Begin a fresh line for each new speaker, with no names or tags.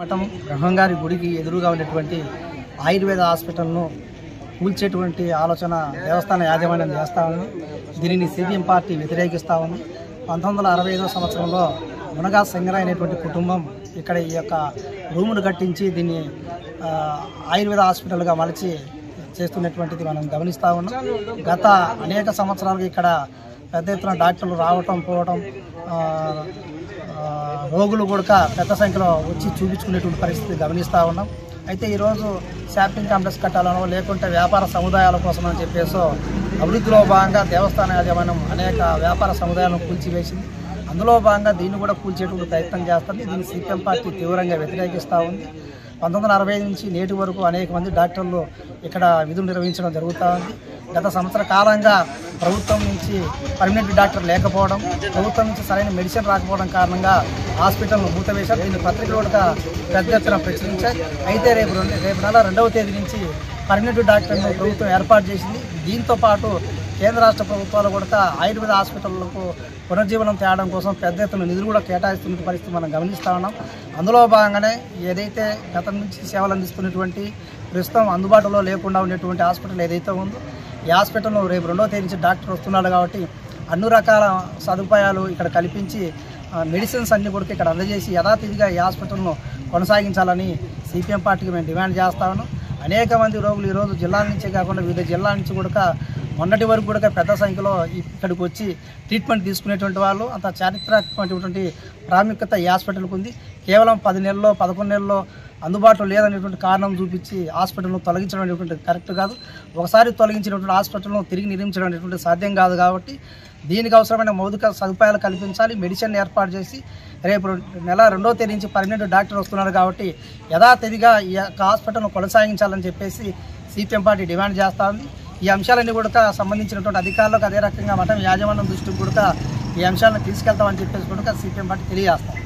మఠం బ్రహ్మంగారి గుడికి ఎదురుగా ఉన్నటువంటి ఆయుర్వేద హాస్పిటల్ను కూల్చేటువంటి ఆలోచన దేవస్థాన యాజమాన్యం చేస్తూ ఉంది. దీనిని సిపిఎం పార్టీ వ్యతిరేకిస్తూ ఉంది. 1965వ సంవత్సరంలో మునగా సింగరాయ్ అనేటువంటి కుటుంబం ఇక్కడ ఈ యొక్క రూమును కట్టించి దీన్ని ఆయుర్వేద హాస్పిటల్గా మలిచి చేస్తున్నటువంటిది మనం గమనిస్తూ ఉన్నాం. గత అనేక సంవత్సరాలుగా ఇక్కడ పెద్ద ఎత్తున డాక్టర్లు రావటం పోవటం, రోగులు కూడా పెద్ద సంఖ్యలో వచ్చి చూపించుకునేటువంటి పరిస్థితి గమనిస్తూ ఉన్నాం. అయితే ఈరోజు షాపింగ్ కాంప్లెక్స్ కట్టాలనో లేకుంటే వ్యాపార సముదాయాల కోసం అని చెప్పేసో అభివృద్ధిలో భాగంగా దేవస్థాన యాజమాన్యం అనేక వ్యాపార సముదాయాలను కూల్చివేసింది. అందులో భాగంగా దీన్ని కూడా కూల్చేటువంటి ప్రయత్నం చేస్తుంది. దీన్ని సిపిఎం పార్టీ తీవ్రంగా వ్యతిరేకిస్తూ ఉంది. 1965 నుంచి నేటి వరకు అనేక మంది డాక్టర్లు ఇక్కడ విధులు నిర్వహించడం జరుగుతూ ఉంది. గత సంవత్సర కాలంగా ప్రభుత్వం నుంచి పర్మనెంట్ డాక్టర్ లేకపోవడం, ప్రభుత్వం నుంచి సరైన మెడిసిన్ రాకపోవడం కారణంగా హాస్పిటల్ను మూతవేశారు. దీన్ని పత్రికలు కూడా పెద్ద ఎత్తున ప్రచురించాయి. అయితే రేపు నెల 2వ తేదీ నుంచి పర్మనెంట్ డాక్టర్ను ప్రభుత్వం ఏర్పాటు చేసింది. దీంతో పాటు కేంద్ర రాష్ట్ర ప్రభుత్వాలు కూడా ఆయుర్వేద హాస్పిటళ్లకు పునర్జీవనం తేవడం కోసం పెద్ద ఎత్తున నిధులు కూడా కేటాయిస్తున్న పరిస్థితి మనం గమనిస్తూ ఉన్నాం. అందులో భాగంగానే ఏదైతే గతం నుంచి సేవలు అందిస్తున్నటువంటి ప్రస్తుతం అందుబాటులో లేకుండా ఉండేటువంటి హాస్పిటల్ ఏదైతే ఉందో ఈ హాస్పిటల్ను రేపు 2వ తేదీ నుంచి డాక్టర్ వస్తున్నాడు కాబట్టి అన్ని రకాల సదుపాయాలు ఇక్కడ కల్పించి మెడిసిన్స్ అన్ని కూడా ఇక్కడ అందజేసి యథాతిథిగా ఈ హాస్పిటల్ను కొనసాగించాలని సిపిఎం పార్టీకి మేము డిమాండ్ చేస్తా ఉన్నాం. అనేక మంది రోగులు ఈరోజు జిల్లాల నుంచే కాకుండా వివిధ జిల్లాల నుంచి కూడా మొన్నటి వరకు కూడా పెద్ద సంఖ్యలో ఇక్కడికి వచ్చి ట్రీట్మెంట్ తీసుకునేటువంటి వాళ్ళు అంత చారిత్రాత్మకమైనటువంటి ప్రాముఖ్యత ఈ హాస్పిటల్కి ఉంది. కేవలం 10 నెలల్లో 11 నెలల్లో అందుబాటులో లేదనేటువంటి కారణం చూపించి హాస్పిటల్ను తొలగించడం అనేటువంటి కరెక్ట్ కాదు. ఒకసారి తొలగించినటువంటి హాస్పిటల్ను తిరిగి నిర్మించడం అనేటువంటి సాధ్యం కాదు. కాబట్టి దీనికి అవసరమైన మౌలిక సదుపాయాలు కల్పించాలి. మెడిసిన్ ఏర్పాటు చేసి రేపు నెల 2వ తేదీ నుంచి పర్మనెంట్ డాక్టర్ వస్తున్నారు కాబట్టి యథాతిథిగా ఈ యొక్క హాస్పిటల్ను కొనసాగించాలని చెప్పేసి సిపిఎం పార్టీ డిమాండ్ చేస్తూ ఉంది. ఈ అంశాలన్నీ కూడా సంబంధించినటువంటి అధికారులకు అదే రకంగా మఠం యాజమాన్యం దృష్టికి కూడా ఈ అంశాలను తీసుకెళ్తామని చెప్పేసి కూడా సిపిఎం పార్టీ తెలియజేస్తాం.